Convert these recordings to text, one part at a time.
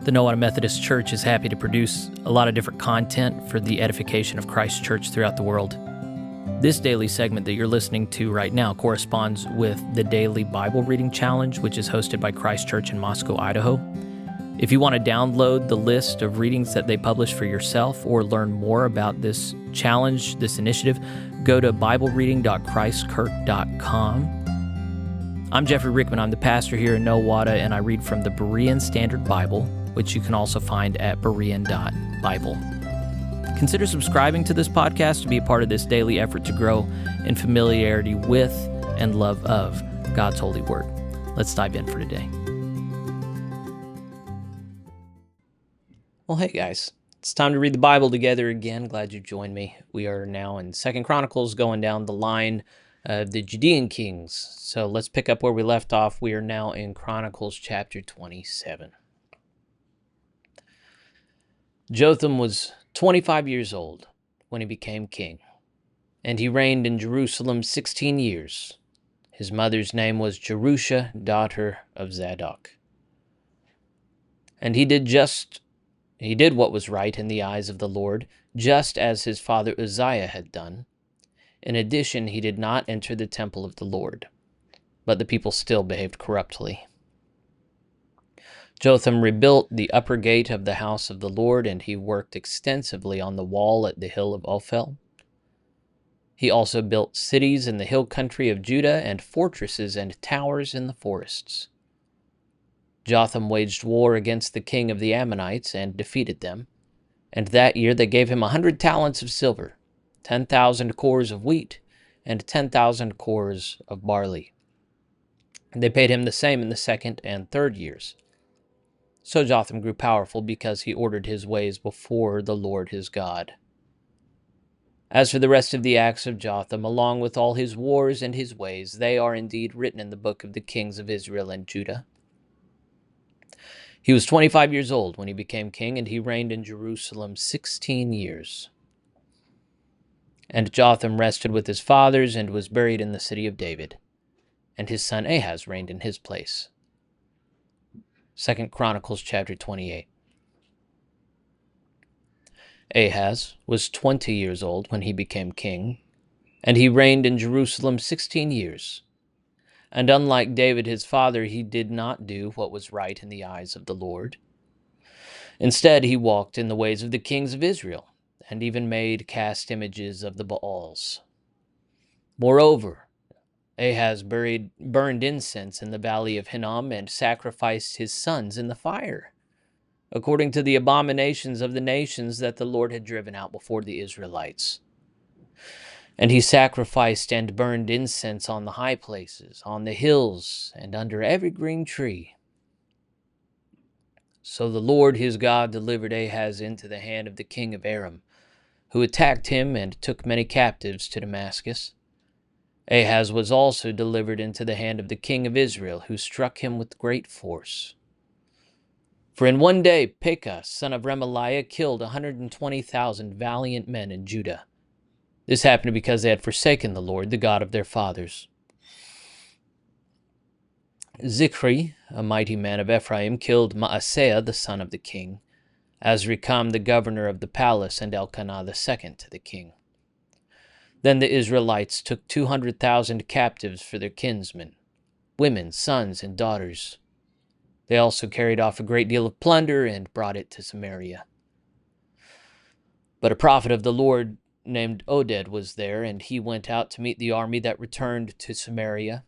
The Nowata Methodist Church is happy to produce a lot of different content for the edification of Christ's church throughout the world. This daily segment that you're listening to right now corresponds with the Daily Bible Reading Challenge, which is hosted by Christ Church in Moscow, Idaho. If you want to download the list of readings that they publish for yourself or learn more about this challenge, this initiative, go to BibleReading.ChristKirk.com. I'm Jeffrey Rickman. I'm the pastor here in Nowata, and I read from the Berean Standard Bible, which you can also find at Berean.Bible. Consider subscribing to this podcast to be a part of this daily effort to grow in familiarity with and love of God's holy word. Let's dive in for today. Well, hey guys, it's time to read the Bible together again. Glad you joined me. We are now in 2 Chronicles, going down the line of the Judean kings. So let's pick up where we left off. We are now in Chronicles chapter 27. Jotham was 25 years old when he became king, and he reigned in Jerusalem 16 years. His mother's name was Jerusha, daughter of Zadok. And he did what was right in the eyes of the Lord, just as his father Uzziah had done. In addition, he did not enter the temple of the Lord, but the people still behaved corruptly. Jotham rebuilt the upper gate of the house of the Lord, and he worked extensively on the wall at the hill of Ophel. He also built cities in the hill country of Judah and fortresses and towers in the forests. Jotham waged war against the king of the Ammonites and defeated them, and that year they gave him 100 talents of silver, 10,000 cores of wheat, and 10,000 cores of barley. They paid him the same in the second and third years. So Jotham grew powerful because he ordered his ways before the Lord his God. As for the rest of the acts of Jotham, along with all his wars and his ways, they are indeed written in the book of the kings of Israel and Judah. He was 25 years old when he became king, and he reigned in Jerusalem 16 years. And Jotham rested with his fathers and was buried in the city of David, and his son Ahaz reigned in his place. 2 Chronicles chapter 28. Ahaz was 20 years old when he became king, and he reigned in Jerusalem 16 years. And unlike David his father, he did not do what was right in the eyes of the Lord. Instead, he walked in the ways of the kings of Israel, and even made cast images of the Baals. Moreover, Ahaz burned incense in the valley of Hinnom and sacrificed his sons in the fire, according to the abominations of the nations that the Lord had driven out before the Israelites. And he sacrificed and burned incense on the high places, on the hills, and under every green tree. So the Lord his God delivered Ahaz into the hand of the king of Aram, who attacked him and took many captives to Damascus. Ahaz was also delivered into the hand of the king of Israel, who struck him with great force. For in one day Pekah, son of Remaliah, killed 120,000 valiant men in Judah. This happened because they had forsaken the Lord, the God of their fathers. Zichri, a mighty man of Ephraim, killed Maaseiah, the son of the king, Azrikam, the governor of the palace, and Elkanah the second to the king. Then the Israelites took 200,000 captives for their kinsmen, women, sons, and daughters. They also carried off a great deal of plunder and brought it to Samaria. But a prophet of the Lord named Oded was there, and he went out to meet the army that returned to Samaria.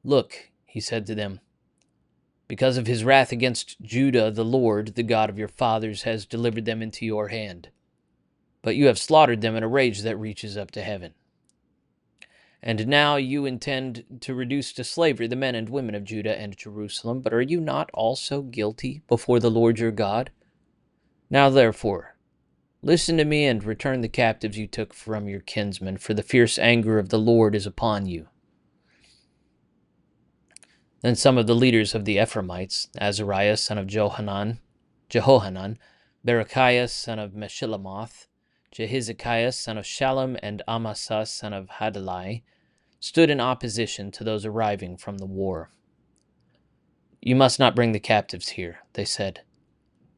Look, he said to them, because of his wrath against Judah, the Lord, the God of your fathers, has delivered them into your hand. But you have slaughtered them in a rage that reaches up to heaven. And now you intend to reduce to slavery the men and women of Judah and Jerusalem, but are you not also guilty before the Lord your God? Now therefore, listen to me and return the captives you took from your kinsmen, for the fierce anger of the Lord is upon you. Then some of the leaders of the Ephraimites, Azariah son of Jehohanan, Berechiah son of Meshillemoth, Hezekiah son of Shallum, and Amasa son of Hadalai, stood in opposition to those arriving from the war. "You must not bring the captives here," they said,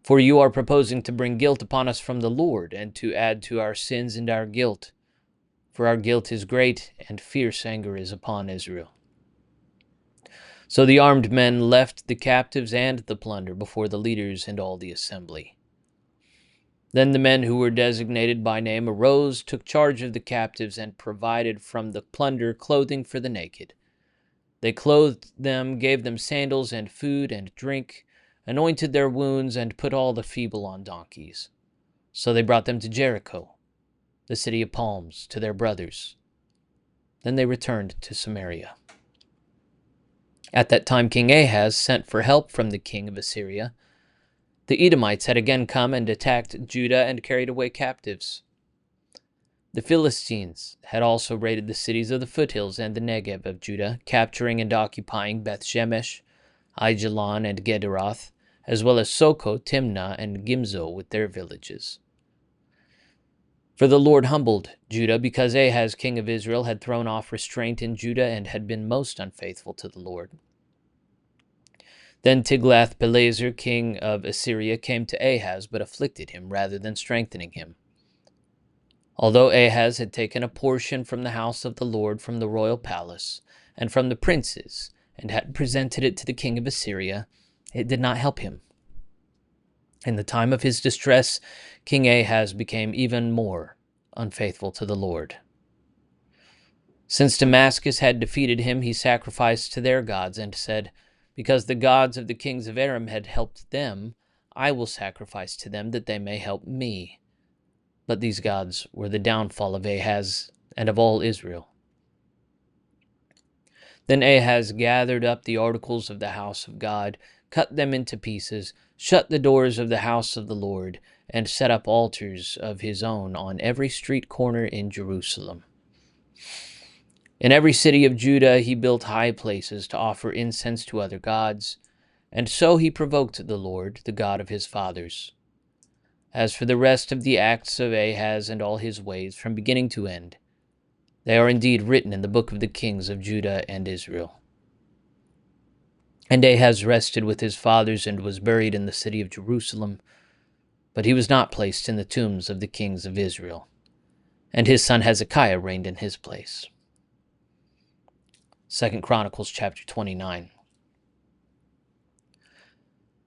"for you are proposing to bring guilt upon us from the Lord, and to add to our sins and our guilt. For our guilt is great, and fierce anger is upon Israel." So the armed men left the captives and the plunder before the leaders and all the assembly. Then the men who were designated by name arose, took charge of the captives, and provided from the plunder clothing for the naked. They clothed them, gave them sandals and food and drink, anointed their wounds, and put all the feeble on donkeys. So they brought them to Jericho, the city of palms, to their brothers. Then they returned to Samaria. At that time King Ahaz sent for help from the king of Assyria. The Edomites had again come and attacked Judah and carried away captives. The Philistines had also raided the cities of the foothills and the Negev of Judah, capturing and occupying Beth-Shemesh, Aijalon, and Gederoth, as well as Soko, Timnah, and Gimzo with their villages. For the Lord humbled Judah because Ahaz, king of Israel, had thrown off restraint in Judah and had been most unfaithful to the Lord. Then Tiglath-Pileser, king of Assyria, came to Ahaz, but afflicted him rather than strengthening him. Although Ahaz had taken a portion from the house of the Lord, from the royal palace, and from the princes, and had presented it to the king of Assyria, it did not help him. In the time of his distress, King Ahaz became even more unfaithful to the Lord. Since Damascus had defeated him, he sacrificed to their gods and said, "Because the gods of the kings of Aram had helped them, I will sacrifice to them that they may help me." But these gods were the downfall of Ahaz and of all Israel. Then Ahaz gathered up the articles of the house of God, cut them into pieces, shut the doors of the house of the Lord, and set up altars of his own on every street corner in Jerusalem. In every city of Judah he built high places to offer incense to other gods, and so he provoked the Lord, the God of his fathers. As for the rest of the acts of Ahaz and all his ways, from beginning to end, they are indeed written in the book of the kings of Judah and Israel. And Ahaz rested with his fathers and was buried in the city of Jerusalem, but he was not placed in the tombs of the kings of Israel. And his son Hezekiah reigned in his place. 2 Chronicles chapter 29.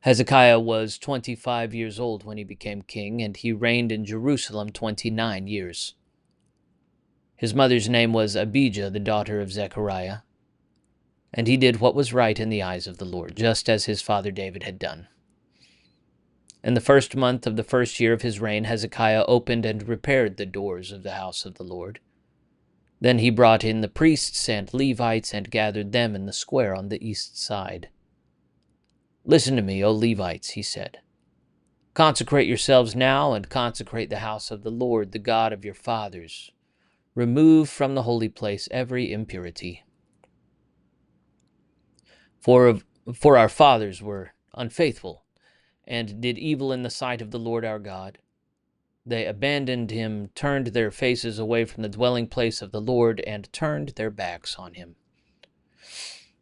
Hezekiah was 25 years old when he became king, and he reigned in Jerusalem 29 years. His mother's name was Abijah, the daughter of Zechariah, and he did what was right in the eyes of the Lord, just as his father David had done. In the first month of the first year of his reign, Hezekiah opened and repaired the doors of the house of the Lord. Then he brought in the priests and Levites and gathered them in the square on the east side. "Listen to me, O Levites," he said. "Consecrate yourselves now and consecrate the house of the Lord, the God of your fathers. Remove from the holy place every impurity. For our fathers were unfaithful and did evil in the sight of the Lord our God. They abandoned him, turned their faces away from the dwelling place of the Lord, and turned their backs on him.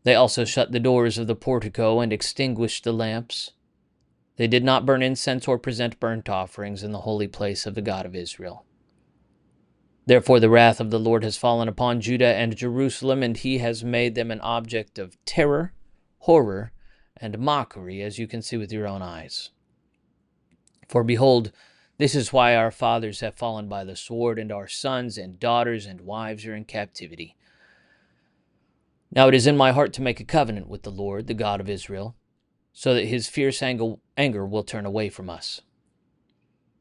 They also shut the doors of the portico and extinguished the lamps. They did not burn incense or present burnt offerings in the holy place of the God of Israel. Therefore the wrath of the Lord has fallen upon Judah and Jerusalem, and he has made them an object of terror, horror, and mockery, as you can see with your own eyes. For behold, this is why our fathers have fallen by the sword, and our sons and daughters and wives are in captivity. Now it is in my heart to make a covenant with the Lord, the God of Israel, so that his fierce anger will turn away from us.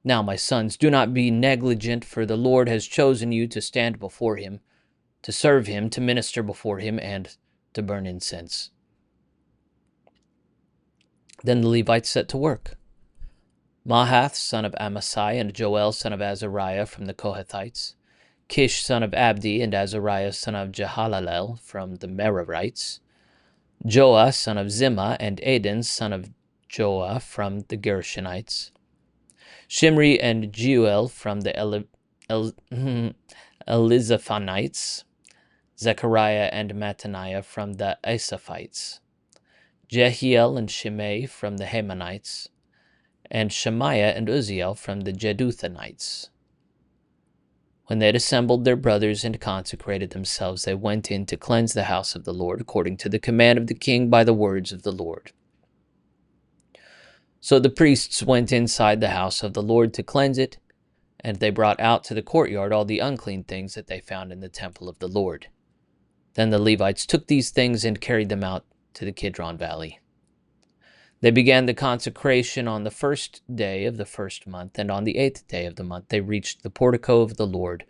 Now, my sons, do not be negligent, for the Lord has chosen you to stand before him, to serve him, to minister before him, and to burn incense." Then the Levites set to work. Mahath, son of Amasai, and Joel, son of Azariah, from the Kohathites, Kish, son of Abdi, and Azariah, son of Jehalalel, from the Merarites, Joah, son of Zimmah, and Aden, son of Joah, from the Gershonites, Shimri and Jeuel from the Elizaphanites, Zechariah and Mattaniah from the Asaphites, Jehiel and Shimei from the Hamanites, and Shemaiah and Uzziel from the Jeduthunites. When they had assembled their brothers and consecrated themselves, they went in to cleanse the house of the Lord, according to the command of the king by the words of the Lord. So the priests went inside the house of the Lord to cleanse it, and they brought out to the courtyard all the unclean things that they found in the temple of the Lord. Then the Levites took these things and carried them out to the Kidron Valley. They began the consecration on the 1st day of the 1st month, and on the 8th day of the month they reached the portico of the Lord.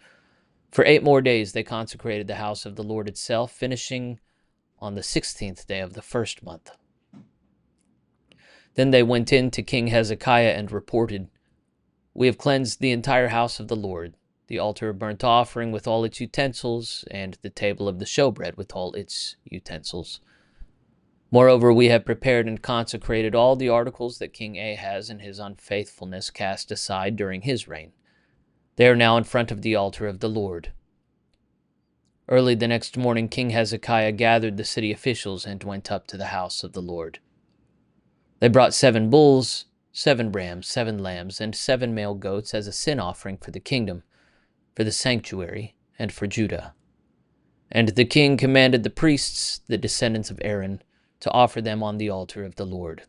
For 8 more days they consecrated the house of the Lord itself, finishing on the 16th day of the 1st month. Then they went in to King Hezekiah and reported, "We have cleansed the entire house of the Lord, the altar of burnt offering with all its utensils, and the table of the showbread with all its utensils. Moreover, we have prepared and consecrated all the articles that King Ahaz in his unfaithfulness cast aside during his reign. They are now in front of the altar of the Lord." Early the next morning, King Hezekiah gathered the city officials and went up to the house of the Lord. They brought 7 bulls, 7 rams, 7 lambs, and 7 male goats as a sin offering for the kingdom, for the sanctuary, and for Judah. And the king commanded the priests, the descendants of Aaron, to offer them on the altar of the Lord.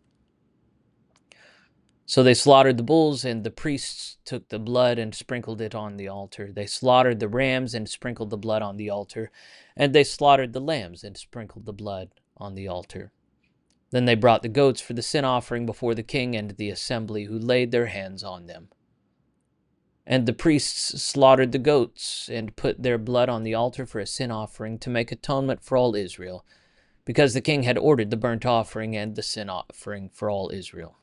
So they slaughtered the bulls, and the priests took the blood and sprinkled it on the altar. They slaughtered the rams and sprinkled the blood on the altar, and they slaughtered the lambs and sprinkled the blood on the altar. Then they brought the goats for the sin offering before the king and the assembly, who laid their hands on them. And the priests slaughtered the goats and put their blood on the altar for a sin offering to make atonement for all Israel, because the king had ordered the burnt offering and the sin offering for all Israel.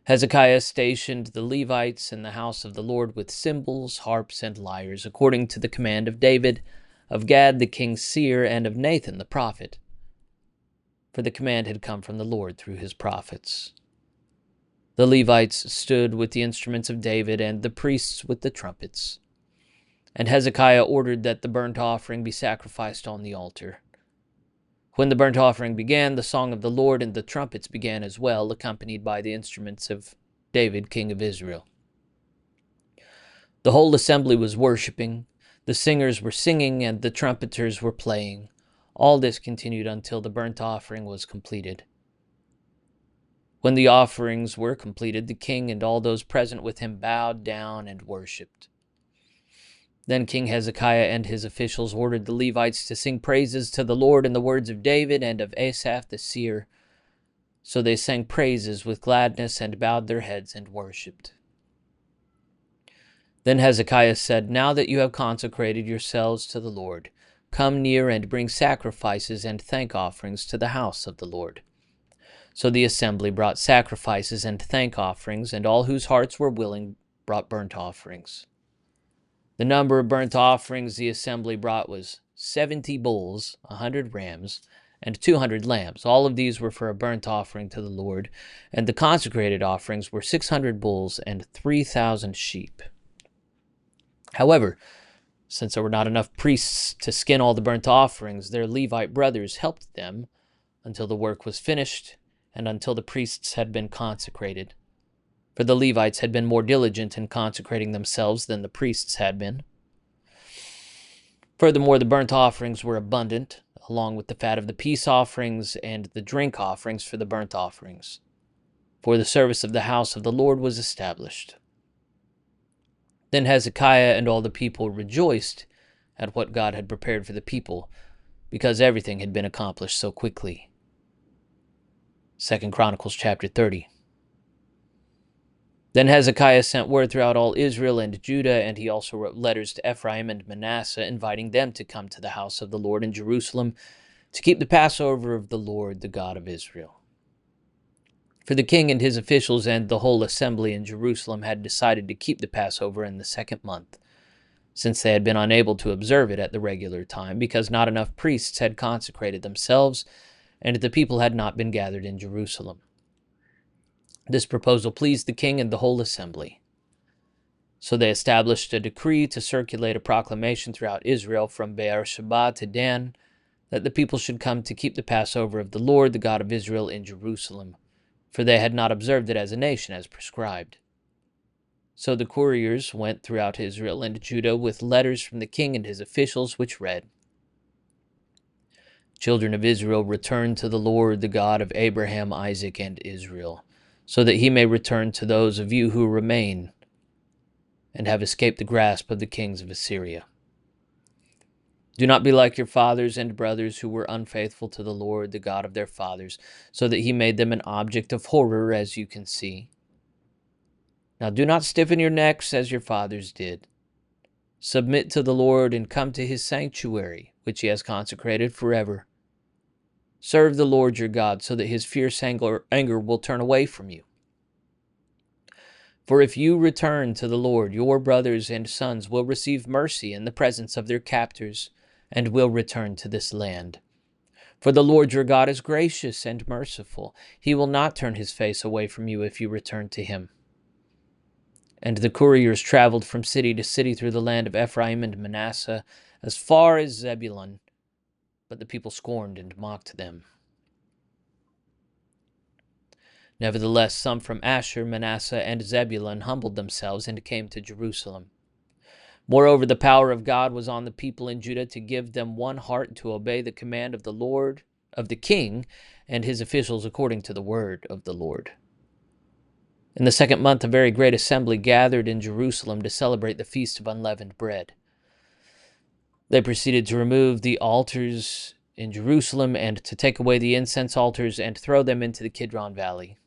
Hezekiah stationed the Levites in the house of the Lord with cymbals, harps, and lyres, according to the command of David, of Gad the king's seer, and of Nathan the prophet. For the command had come from the Lord through his prophets. The Levites stood with the instruments of David, and the priests with the trumpets. And Hezekiah ordered that the burnt offering be sacrificed on the altar. When the burnt offering began, the song of the Lord and the trumpets began as well, accompanied by the instruments of David, king of Israel. The whole assembly was worshiping, the singers were singing, and the trumpeters were playing. All this continued until the burnt offering was completed. When the offerings were completed, the king and all those present with him bowed down and worshipped. Then King Hezekiah and his officials ordered the Levites to sing praises to the Lord in the words of David and of Asaph the seer. So they sang praises with gladness and bowed their heads and worshipped. Then Hezekiah said, "Now that you have consecrated yourselves to the Lord, come near and bring sacrifices and thank offerings to the house of the Lord." So the assembly brought sacrifices and thank offerings, and all whose hearts were willing brought burnt offerings. The number of burnt offerings the assembly brought was 70 bulls, 100 rams, and 200 lambs. All of these were for a burnt offering to the Lord, and the consecrated offerings were 600 bulls and 3,000 sheep. However, since there were not enough priests to skin all the burnt offerings, their Levite brothers helped them until the work was finished and until the priests had been consecrated. For the Levites had been more diligent in consecrating themselves than the priests had been. Furthermore, the burnt offerings were abundant, along with the fat of the peace offerings and the drink offerings for the burnt offerings. For the service of the house of the Lord was established. Then Hezekiah and all the people rejoiced at what God had prepared for the people, because everything had been accomplished so quickly. 2 Chronicles chapter 30. Then Hezekiah sent word throughout all Israel and Judah, and he also wrote letters to Ephraim and Manasseh, inviting them to come to the house of the Lord in Jerusalem to keep the Passover of the Lord, the God of Israel. For the king and his officials and the whole assembly in Jerusalem had decided to keep the Passover in the 2nd month, since they had been unable to observe it at the regular time, because not enough priests had consecrated themselves, and the people had not been gathered in Jerusalem. This proposal pleased the king and the whole assembly. So they established a decree to circulate a proclamation throughout Israel from Beersheba to Dan, that the people should come to keep the Passover of the Lord, the God of Israel, in Jerusalem, for they had not observed it as a nation as prescribed. So the couriers went throughout Israel and Judah with letters from the king and his officials, which read, Children of Israel, return to the Lord, the God of Abraham, Isaac, and Israel, so that he may return to those of you who remain and have escaped the grasp of the kings of Assyria. Do not be like your fathers and brothers who were unfaithful to the Lord, the God of their fathers, so that he made them an object of horror, as you can see. Now do not stiffen your necks as your fathers did. Submit to the Lord and come to his sanctuary, which he has consecrated forever. Serve the Lord your God, so that his fierce anger will turn away from you. For if you return to the Lord, your brothers and sons will receive mercy in the presence of their captors, and will return to this land. For the Lord your God is gracious and merciful. He will not turn his face away from you if you return to him. And the couriers traveled from city to city through the land of Ephraim and Manasseh, as far as Zebulun, but the people scorned and mocked them. Nevertheless, some from Asher, Manasseh, and Zebulun humbled themselves and came to Jerusalem. Moreover, the power of God was on the people in Judah to give them one heart to obey the command of the Lord, of the king, and his officials according to the word of the Lord. In the 2nd month, a very great assembly gathered in Jerusalem to celebrate the Feast of Unleavened Bread. They proceeded to remove the altars in Jerusalem and to take away the incense altars and throw them into the Kidron Valley.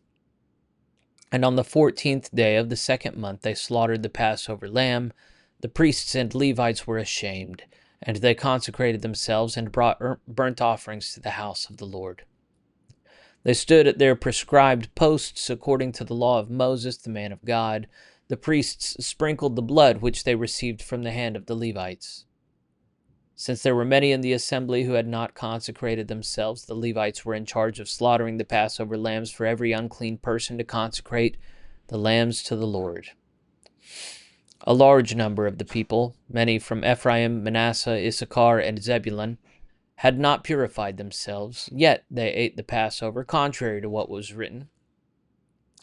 And on the 14th day of the 2nd month, they slaughtered the Passover lamb. The priests and Levites were ashamed, and they consecrated themselves and brought burnt offerings to the house of the Lord. They stood at their prescribed posts according to the law of Moses, the man of God. The priests sprinkled the blood which they received from the hand of the Levites. Since there were many in the assembly who had not consecrated themselves, the Levites were in charge of slaughtering the Passover lambs for every unclean person to consecrate the lambs to the Lord. A large number of the people, many from Ephraim, Manasseh, Issachar, and Zebulun, had not purified themselves, yet they ate the Passover, contrary to what was written.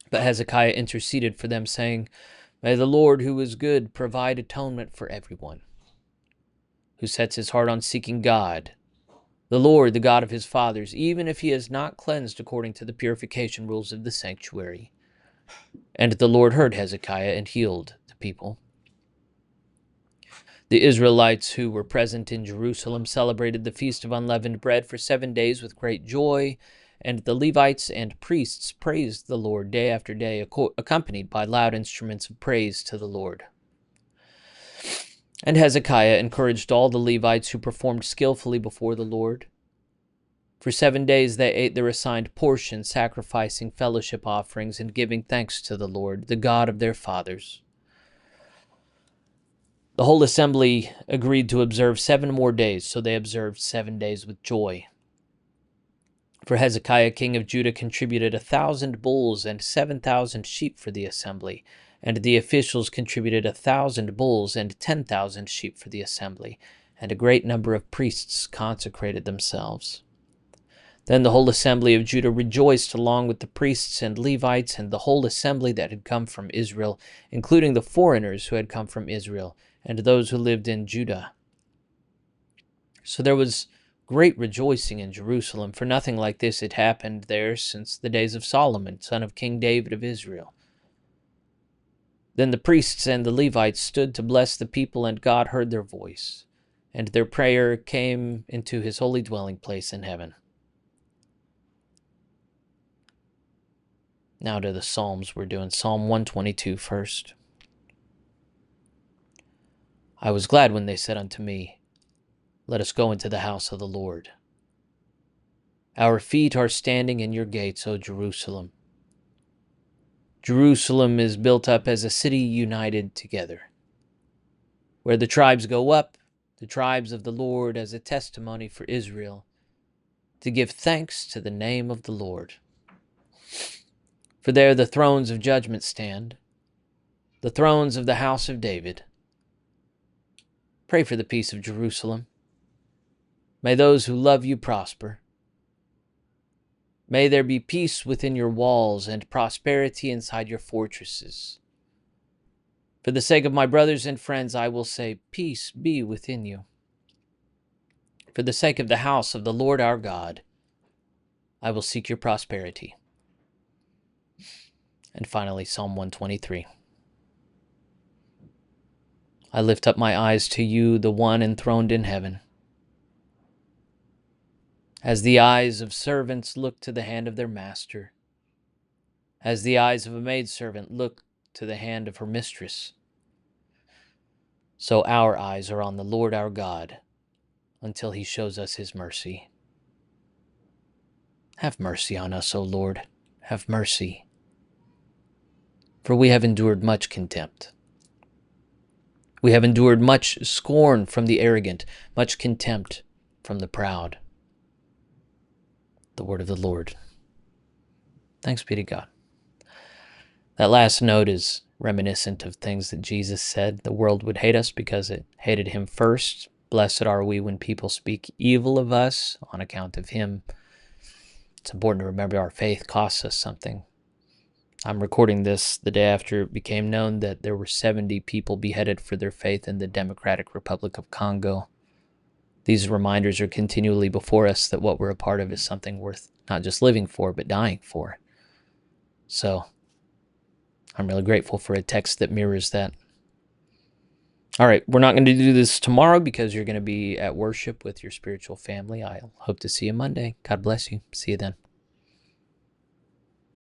But Hezekiah interceded for them, saying, May the Lord, who is good, provide atonement for everyone who sets his heart on seeking God, the Lord, the God of his fathers, even if he is not cleansed according to the purification rules of the sanctuary. And the Lord heard Hezekiah and healed the people. The Israelites who were present in Jerusalem celebrated the Feast of Unleavened Bread for 7 days with great joy, and the Levites and priests praised the Lord day after day, accompanied by loud instruments of praise to the Lord. And Hezekiah encouraged all the Levites who performed skillfully before the Lord. For 7 days they ate their assigned portion, sacrificing fellowship offerings and giving thanks to the Lord, the God of their fathers. The whole assembly agreed to observe 7 more days, so they observed 7 days with joy. For Hezekiah, king of Judah, contributed 1,000 bulls and 7,000 sheep for the assembly, and the officials contributed 1,000 bulls and 10,000 sheep for the assembly, and a great number of priests consecrated themselves. Then the whole assembly of Judah rejoiced along with the priests and Levites and the whole assembly that had come from Israel, including the foreigners who had come from Israel, and those who lived in Judah. So there was great rejoicing in Jerusalem, for nothing like this had happened there since the days of Solomon, son of King David of Israel. Then the priests and the Levites stood to bless the people, and God heard their voice, and their prayer came into his holy dwelling place in heaven. Now to the Psalms. We're doing Psalm 122 first. I was glad when they said unto me, Let us go into the house of the Lord. Our feet are standing in your gates, O Jerusalem. Jerusalem is built up as a city united together, where the tribes go up, the tribes of the Lord, as a testimony for Israel, to give thanks to the name of the Lord. For there the thrones of judgment stand, the thrones of the house of David. Pray for the peace of Jerusalem. May those who love you prosper. May there be peace within your walls and prosperity inside your fortresses. For the sake of my brothers and friends, I will say, peace be within you. For the sake of the house of the Lord our God, I will seek your prosperity. And finally, Psalm 123. I lift up my eyes to you, the one enthroned in heaven. As the eyes of servants look to the hand of their master, as the eyes of a maidservant look to the hand of her mistress, so our eyes are on the Lord our God until he shows us his mercy. Have mercy on us, O Lord, have mercy. For we have endured much contempt. We have endured much scorn from the arrogant, much contempt from the proud. The word of the Lord. Thanks be to God. That last note is reminiscent of things that Jesus said. The world would hate us because it hated him first. Blessed are we when people speak evil of us on account of him. It's important to remember our faith costs us something. I'm recording this the day after it became known that there were 70 people beheaded for their faith in the Democratic Republic of Congo. These reminders are continually before us that what we're a part of is something worth not just living for, but dying for. So I'm really grateful for a text that mirrors that. All right, we're not going to do this tomorrow because you're going to be at worship with your spiritual family. I hope to see you Monday. God bless you. See you then.